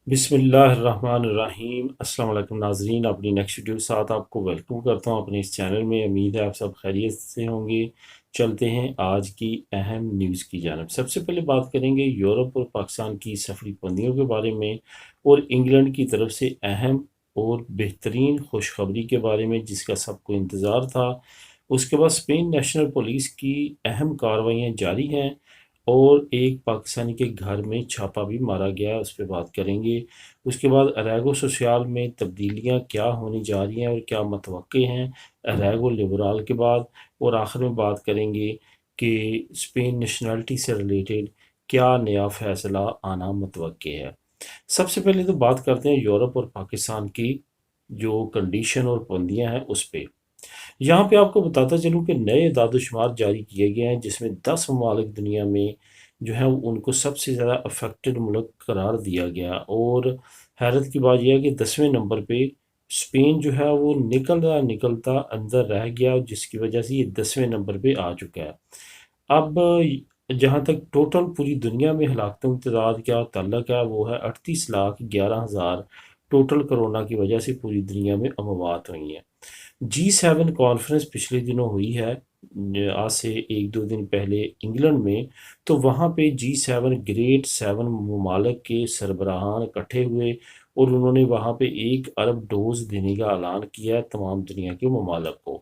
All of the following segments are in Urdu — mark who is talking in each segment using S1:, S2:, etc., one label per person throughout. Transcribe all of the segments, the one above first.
S1: بسم اللہ الرحمن الرحیم۔ السلام علیکم ناظرین، اپنی نیکسٹ ویڈیو کے ساتھ آپ کو ویلکم کرتا ہوں اپنے اس چینل میں۔ امید ہے آپ سب خیریت سے ہوں گے۔ چلتے ہیں آج کی اہم نیوز کی جانب۔ سب سے پہلے بات کریں گے یورپ اور پاکستان کی سفری پابندیوں کے بارے میں، اور انگلینڈ کی طرف سے اہم اور بہترین خوشخبری کے بارے میں جس کا سب کو انتظار تھا۔ اس کے بعد اسپین نیشنل پولیس کی اہم کارروائیاں جاری ہیں، اور ایک پاکستانی کے گھر میں چھاپا بھی مارا گیا، اس پہ بات کریں گے۔ اس کے بعد اریگو سوسیال میں تبدیلیاں کیا ہونے جا رہی ہیں اور کیا متوقع ہیں اریگو لبرال کے بعد، اور آخر میں بات کریں گے کہ اسپین نیشنلٹی سے ریلیٹڈ کیا نیا فیصلہ آنا متوقع ہے۔ سب سے پہلے تو بات کرتے ہیں یورپ اور پاکستان کی جو کنڈیشن اور پابندیاں ہیں اس پہ۔ یہاں پہ آپ کو بتاتا چلوں کہ نئے اعداد و شمار جاری کیے گئے ہیں، جس میں 10 ممالک دنیا میں جو ہے ان کو سب سے زیادہ افیکٹڈ ملک قرار دیا گیا، اور حیرت کی بات یہ ہے کہ 10ویں نمبر پہ اسپین جو ہے وہ نکلتا اندر رہ گیا، جس کی وجہ سے یہ 10ویں نمبر پہ آ چکا ہے۔ اب جہاں تک ٹوٹل پوری دنیا میں ہلاکتوں کی تعداد کیا تعلق ہے، وہ ہے 38,11,000 ٹوٹل کرونا کی وجہ سے پوری دنیا میں اموات ہوئی ہیں۔ G7 کانفرنس پچھلے دنوں ہوئی ہے، آج سے ایک دو دن پہلے انگلینڈ میں، تو وہاں پہ G7 گریٹ 7 ممالک کے سربراہان اکٹھے ہوئے، اور انہوں نے وہاں پہ 1 ارب ڈوز دینے کا اعلان کیا ہے تمام دنیا کے ممالک کو۔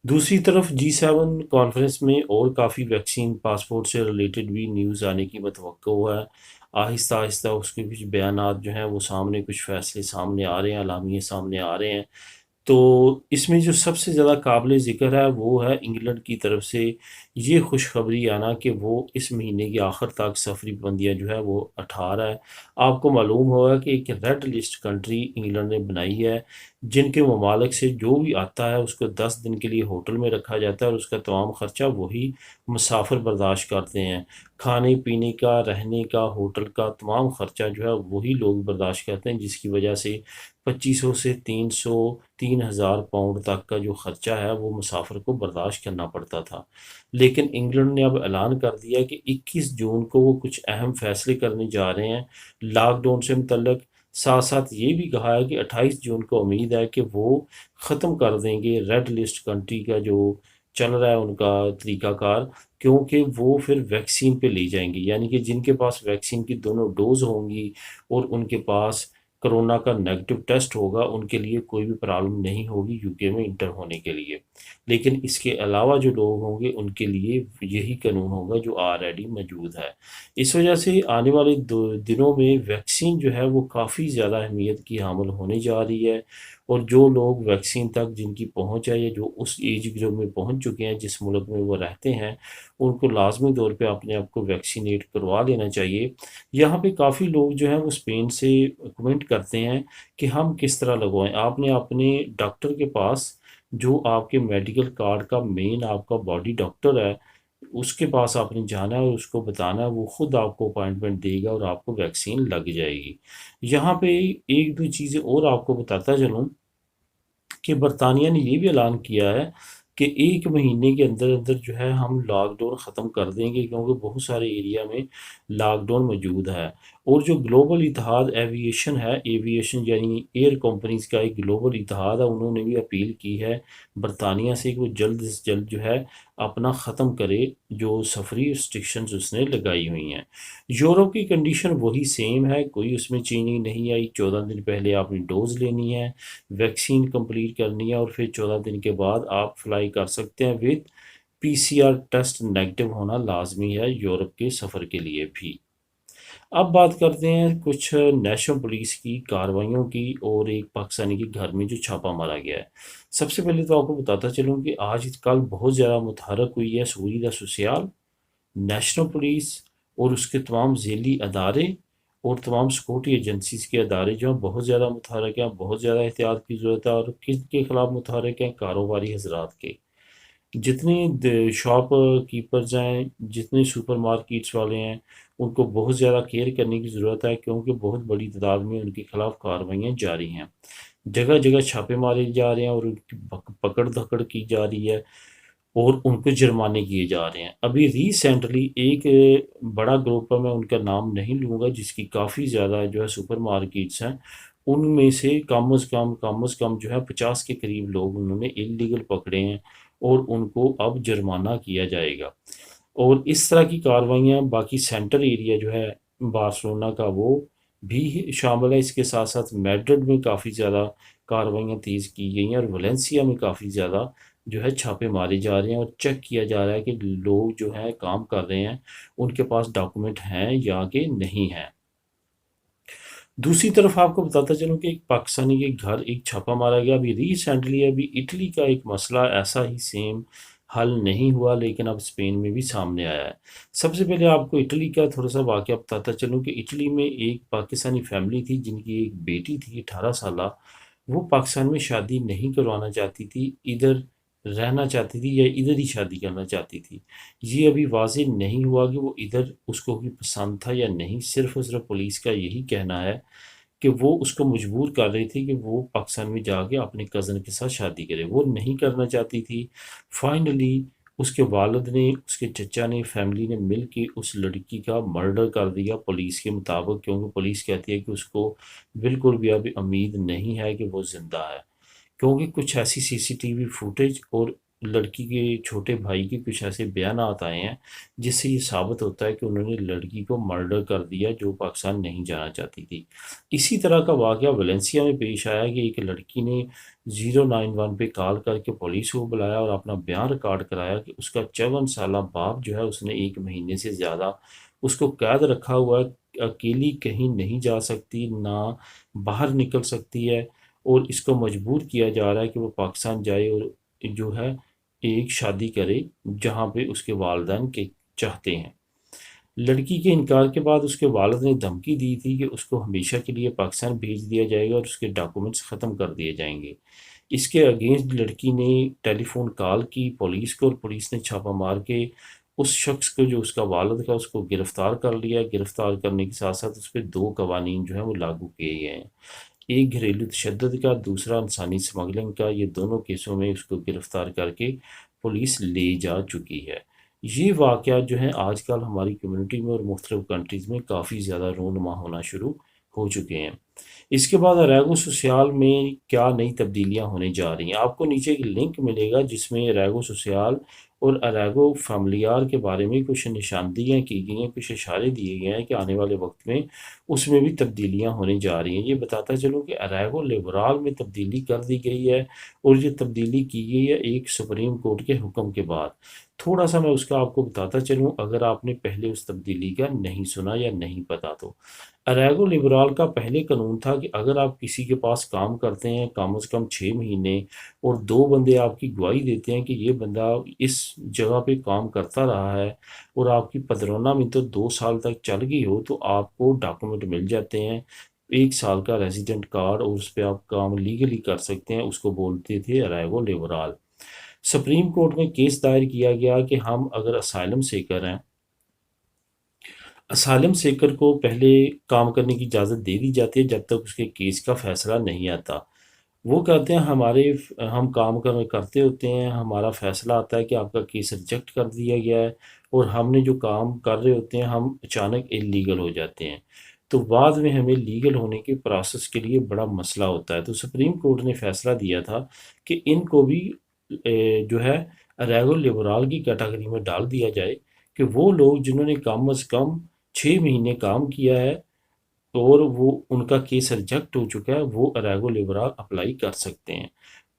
S1: دوسری طرف G7 کانفرنس میں اور کافی ویکسین پاسپورٹ سے ریلیٹڈ بھی نیوز آنے کی متوقع ہے۔ آہستہ آہستہ اس کے کچھ بیانات جو ہیں وہ سامنے، کچھ فیصلے سامنے آ رہے ہیں، اعلامیے سامنے آ رہے ہیں۔ تو اس میں جو سب سے زیادہ قابل ذکر ہے وہ ہے انگلینڈ کی طرف سے یہ خوشخبری آنا کہ وہ اس مہینے کے آخر تک سفری پابندیاں جو ہے وہ ہٹا رہا ہے۔ آپ کو معلوم ہوگا کہ ایک ریڈ لسٹ کنٹری انگلینڈ نے بنائی ہے، جن کے ممالک سے جو بھی آتا ہے اس کو 10 دن کے لیے ہوٹل میں رکھا جاتا ہے، اور اس کا تمام خرچہ وہی مسافر برداشت کرتے ہیں۔ کھانے پینے کا، رہنے کا، ہوٹل کا تمام خرچہ جو ہے وہی لوگ برداشت کرتے ہیں، جس کی وجہ سے 2500 سے 3,000 تک کا جو خرچہ ہے وہ مسافر کو برداشت کرنا پڑتا تھا۔ لیکن انگلینڈ نے اب اعلان کر دیا کہ 21 جون کو وہ کچھ اہم فیصلے کرنے جا رہے ہیں لاک ڈاؤن سے متعلق۔ ساتھ ساتھ یہ بھی کہا ہے کہ 28 جون کو امید ہے کہ وہ ختم کر دیں گے ریڈ لسٹ کنٹری کا جو چل رہا ہے ان کا طریقہ کار، کیونکہ وہ پھر ویکسین پہ لے جائیں گے، یعنی کہ جن کے پاس ویکسین کی دونوں ڈوز ہوں گی اور ان کے پاس کرونا کا نیگیٹو ٹیسٹ ہوگا، ان کے لیے کوئی بھی پرابلم نہیں ہوگی یو کے میں انٹر ہونے کے لیے۔ لیکن اس کے علاوہ جو لوگ ہوں گے ان کے لیے یہی قانون ہوگا جو آلریڈی موجود ہے۔ اس وجہ سے آنے والے دنوں میں ویکسین جو ہے وہ کافی زیادہ اہمیت کی حامل ہونے جا رہی ہے، اور جو لوگ ویکسین تک جن کی پہنچ ہے یا جو اس ایج گروپ میں پہنچ چکے ہیں جس ملک میں وہ رہتے ہیں، ان کو لازمی طور پہ اپنے آپ کو ویکسینیٹ کروا لینا چاہیے۔ یہاں پہ کافی لوگ جو ہیں وہ اسپین سے کمنٹ کرتے ہیں کہ ہم کس طرح لگوائیں۔ آپ نے اپنے ڈاکٹر کے پاس، جو آپ کے میڈیکل کارڈ کا مین آپ کا باڈی ڈاکٹر ہے، اس کے پاس آپ نے جانا ہے اور اس کو بتانا ہے، وہ خود آپ کو اپائنٹمنٹ دے گا اور آپ کو ویکسین لگ جائے گی۔ یہاں پہ ایک دو چیزیں اور آپ کو بتاتا چلوں کہ برطانیہ نے یہ بھی اعلان کیا ہے کہ 1 مہینے کے اندر اندر جو ہے ہم لاک ڈاؤن ختم کر دیں گے، کیونکہ بہت سارے ایریا میں لاک ڈاؤن موجود ہے۔ اور جو گلوبل اتحاد ایویشن ہے، ایویشن یعنی ایئر کمپنیز کا ایک گلوبل اتحاد ہے، انہوں نے بھی اپیل کی ہے برطانیہ سے کہ وہ جلد سے جلد جو ہے اپنا ختم کرے جو سفری ریسٹرکشنز اس نے لگائی ہوئی ہیں۔ یورپ کی کنڈیشن وہی سیم ہے، کوئی اس میں چینج نہیں آئی۔ 14 دن پہلے آپ نے ڈوز لینی ہے، ویکسین کمپلیٹ کرنی ہے، اور پھر 14 دن کے بعد آپ فلائی کر سکتے ہیں۔ وتھ PCR ٹیسٹ نیگیٹو ہونا لازمی ہے یورپ کے سفر کے لیے بھی۔ اب بات کرتے ہیں کچھ نیشنل پولیس کی کارروائیوں کی، اور ایک پاکستانی کے گھر میں جو چھاپا مارا گیا ہے۔ سب سے پہلے تو آپ کو بتاتا چلوں کہ آج کل بہت زیادہ متحرک ہوئی ہے سوریدہ سوسیال، نیشنل پولیس اور اس کے تمام ذیلی ادارے اور تمام سیکورٹی ایجنسیز کے ادارے جو ہیں بہت زیادہ متحرک ہیں، بہت زیادہ احتیاط کی ضرورت ہے۔ اور کس کے خلاف متحرک ہیں؟ کاروباری حضرات کے، جتنے شاپ کیپرز ہیں، جتنے سپر مارکیٹس والے ہیں، ان کو بہت زیادہ کیئر کرنے کی ضرورت ہے، کیونکہ بہت بڑی تعداد میں ان کے خلاف کارروائیاں جاری ہیں۔ جگہ جگہ چھاپے مارے جا رہے ہیں اور ان کی پکڑ دھکڑ کی جا رہی ہے۔ اور ان کو جرمانے کیے جا رہے ہیں۔ ابھی ریسنٹلی ایک بڑا گروپ ہے، میں ان کا نام نہیں لوں گا، جس کی کافی زیادہ جو ہے سپر مارکیٹس ہیں، ان میں سے کم از کم جو ہے 50 کے قریب لوگ انہوں نے انلیگل پکڑے ہیں، اور ان کو اب جرمانہ کیا جائے گا۔ اور اس طرح کی کارروائیاں باقی سینٹر ایریا جو ہے بارسلونا کا وہ بھی شامل ہے۔ اس کے ساتھ ساتھ میڈرڈ میں کافی زیادہ کارروائیاں تیز کی گئی ہیں، اور ویلنسیا میں کافی زیادہ جو ہے چھاپے مارے جا رہے ہیں، اور چیک کیا جا رہا ہے کہ لوگ جو ہیں کام کر رہے ہیں ان کے پاس ڈاکومنٹ ہیں یا کہ نہیں ہیں۔ دوسری طرف آپ کو بتاتا چلوں کہ ایک پاکستانی کے گھر ایک چھاپا مارا گیا ابھی ریسنٹلی۔ ابھی اٹلی کا ایک مسئلہ ایسا ہی سیم حل نہیں ہوا، لیکن اب اسپین میں بھی سامنے آیا ہے۔ سب سے پہلے آپ کو اٹلی کا تھوڑا سا واقعہ بتاتا چلوں کہ اٹلی میں ایک پاکستانی فیملی تھی جن کی ایک بیٹی تھی 18 سالہ۔ وہ پاکستان میں شادی نہیں کروانا چاہتی تھی، ادھر رہنا چاہتی تھی یا ادھر ہی شادی کرنا چاہتی تھی۔ یہ ابھی واضح نہیں ہوا کہ وہ ادھر اس کو بھی پسند تھا یا نہیں، صرف اور صرف پولیس کا یہی کہنا ہے کہ وہ اس کو مجبور کر رہی تھی کہ وہ پاکستان میں جا کے اپنے کزن کے ساتھ شادی کرے، وہ نہیں کرنا چاہتی تھی۔ فائنلی اس کے والد نے، اس کے چچا نے، فیملی نے مل کے اس لڑکی کا مرڈر کر دیا پولیس کے مطابق، کیونکہ پولیس کہتی ہے کہ اس کو بالکل بھی اب امید نہیں ہے کہ وہ زندہ ہے، کیونکہ کچھ ایسی سی سی ٹی وی فوٹیج اور لڑکی کے چھوٹے بھائی کے کچھ ایسے بیانات آئے ہیں جس سے یہ ثابت ہوتا ہے کہ انہوں نے لڑکی کو مرڈر کر دیا جو پاکستان نہیں جانا چاہتی تھی۔ اسی طرح کا واقعہ ویلنسیا میں پیش آیا کہ ایک لڑکی نے 091 پہ کال کر کے پولیس کو بلایا اور اپنا بیان ریکارڈ کرایا کہ اس کا 54 سالہ باپ جو ہے اس نے 1 مہینے سے زیادہ اس کو قید رکھا ہوا ہے، اکیلی کہیں نہیں جا سکتی، نہ باہر نکل سکتی ہے، اور اس کو مجبور کیا جا رہا ہے کہ وہ پاکستان جائے اور جو ہے ایک شادی کرے جہاں پہ اس کے والدین کے چاہتے ہیں۔ لڑکی کے انکار کے بعد اس کے والد نے دھمکی دی تھی کہ اس کو ہمیشہ کے لیے پاکستان بھیج دیا جائے گا اور اس کے ڈاکومنٹس ختم کر دیے جائیں گے۔ اس کے اگینسٹ لڑکی نے ٹیلی فون کال کی پولیس کو، اور پولیس نے چھاپا مار کے اس شخص کو جو اس کا والد تھا اس کو گرفتار کر لیا۔ گرفتار کرنے کے ساتھ ساتھ اس پہ 2 قوانین جو ہیں وہ لاگو کیے گئے ہیں، ایک گھریلو تشدد کا، دوسرا انسانی سمگلنگ کا۔ یہ دونوں کیسوں میں اس کو گرفتار کر کے پولیس لے جا چکی ہے۔ یہ واقعات جو ہیں آج کل ہماری کمیونٹی میں اور مختلف کنٹریز میں کافی زیادہ رونما ہونا شروع ہو چکے ہیں۔ اس کے بعد ریگو سوسیال میں کیا نئی تبدیلیاں ہونے جا رہی ہیں، آپ کو نیچے ایک لنک ملے گا جس میں ریگو سوسیال اور اریگو فیملیار کے بارے میں کچھ نشاندہیاں کی گئی ہیں، کچھ اشارے دیے گئے ہیں کہ آنے والے وقت میں اس میں بھی تبدیلیاں ہونے جا رہی ہیں۔ یہ بتاتا چلوں کہ اریگو لیبرال میں تبدیلی کر دی گئی ہے، اور یہ تبدیلی کی گئی ہے ایک سپریم کورٹ کے حکم کے بعد۔ تھوڑا سا میں اس کا آپ کو بتاتا چلوں اگر آپ نے پہلے اس تبدیلی کا نہیں سنا یا نہیں پتا تو۔ اریگو لیبرال کا پہلے قانون تھا کہ اگر آپ کسی کے پاس کام کرتے ہیں کم از کم 6 مہینے، اور 2 بندے آپ کی گواہی دیتے ہیں کہ یہ بندہ اس جگہ پہ کام کرتا رہا ہے، اور آپ کی پدرونہ میں تو 2 سال تک چل گئی ہو، تو آپ کو ڈاکومنٹ مل جاتے ہیں، 1 سال کا ریزیڈنٹ کارڈ، اور اس پہ آپ کام لیگلی کر سکتے ہیں۔ اس کو بولتے تھے اریگو لیبرال۔ سپریم کورٹ میں کیس دائر کیا گیا کہ ہم اگر اسائلم سیکر ہیں، اسالم سیکر کو پہلے کام کرنے کی اجازت دے دی جاتی ہے جب تک اس کے کیس کا فیصلہ نہیں آتا۔ وہ کہتے ہیں ہم کام کرتے ہوتے ہیں، ہمارا فیصلہ آتا ہے کہ آپ کا کیس ریجیکٹ کر دیا گیا ہے، اور ہم نے جو کام کر رہے ہوتے ہیں ہم اچانک انلیگل ہو جاتے ہیں، تو بعد میں ہمیں لیگل ہونے کے پروسیس کے لیے بڑا مسئلہ ہوتا ہے۔ تو سپریم کورٹ نے فیصلہ دیا تھا کہ ان کو بھی جو ہے ریگو لیبرال کی کیٹیگری میں ڈال دیا جائے، کہ وہ لوگ جنہوں نے کم از کم 6 مہینے کام کیا ہے اور وہ ان کا کیس ریجیکٹ ہو چکا ہے، وہ اریگو لیبرال اپلائی کر سکتے ہیں۔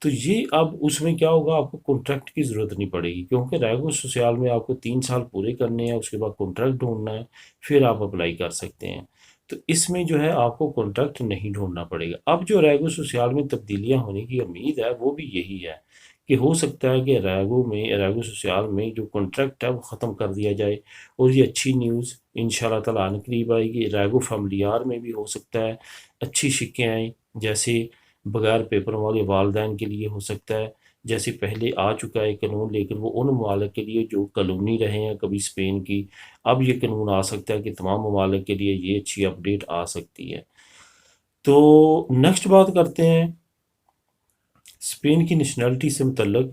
S1: تو یہ اب اس میں کیا ہوگا، آپ کو کانٹریکٹ کی ضرورت نہیں پڑے گی، کیونکہ ریگو سوسیال میں آپ کو 3 سال پورے کرنے ہیں، اس کے بعد کانٹریکٹ ڈھونڈنا ہے، پھر آپ اپلائی کر سکتے ہیں۔ تو اس میں جو ہے آپ کو کانٹریکٹ نہیں ڈھونڈنا پڑے گا۔ اب جو ریگو سوسیال میں تبدیلیاں ہونے کی امید ہے وہ بھی یہی ہے کہ ہو سکتا ہے کہ ریگو سوسیال میں جو کانٹریکٹ ہے وہ ختم کر دیا جائے، اور یہ اچھی نیوز انشاءاللہ تعالیٰ عنہ قریب آئے گی۔ ریگو فیملیار میں بھی ہو سکتا ہے اچھی شکیں آئیں، جیسے بغیر پیپر والے والدین کے لیے ہو سکتا ہے، جیسے پہلے آ چکا ہے قانون، لیکن وہ ان ممالک کے لیے جو کالونی رہے ہیں کبھی اسپین کی، اب یہ قانون آ سکتا ہے کہ تمام ممالک کے لیے یہ اچھی اپڈیٹ آ سکتی ہے۔ تو نیکسٹ بات کرتے ہیں اسپین کی نیشنلٹی سے متعلق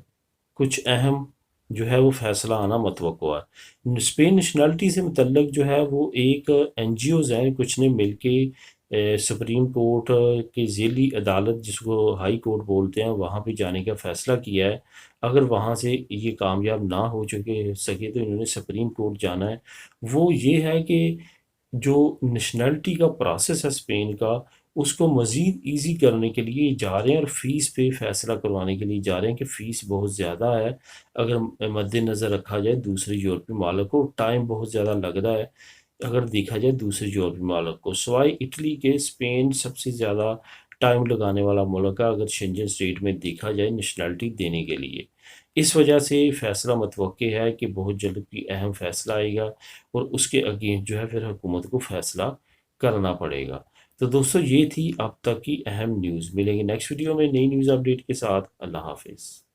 S1: کچھ اہم جو ہے وہ فیصلہ آنا متوقع ہے۔ اسپین نیشنلٹی سے متعلق جو ہے وہ ایک این جی اوز ہیں، کچھ نے مل کے سپریم کورٹ کی ذیلی عدالت جس کو ہائی کورٹ بولتے ہیں وہاں پہ جانے کا فیصلہ کیا ہے۔ اگر وہاں سے یہ کامیاب نہ ہو سکے تو انہوں نے سپریم کورٹ جانا ہے۔ وہ یہ ہے کہ جو نیشنلٹی کا پروسیس ہے اسپین کا، اس کو مزید ایزی کرنے کے لیے جا رہے ہیں، اور فیس پہ فیصلہ کروانے کے لیے جا رہے ہیں کہ فیس بہت زیادہ ہے اگر مد نظر رکھا جائے دوسرے یورپی ممالک کو، ٹائم بہت زیادہ لگ رہا ہے اگر دیکھا جائے دوسرے یورپی ممالک کو، سوائے اٹلی کے اسپین سب سے زیادہ ٹائم لگانے والا ملک ہے اگر شنجن اسٹیٹ میں دیکھا جائے نیشنلٹی دینے کے لیے۔ اس وجہ سے فیصلہ متوقع ہے کہ بہت جلد کوئی اہم فیصلہ آئے گا، اور اس کے اگینسٹ جو ہے پھر حکومت کو فیصلہ کرنا پڑے گا۔ تو دوستو یہ تھی اب تک کی اہم نیوز، ملیں گے نیکسٹ ویڈیو میں نئی نیوز اپڈیٹ کے ساتھ۔ اللہ حافظ۔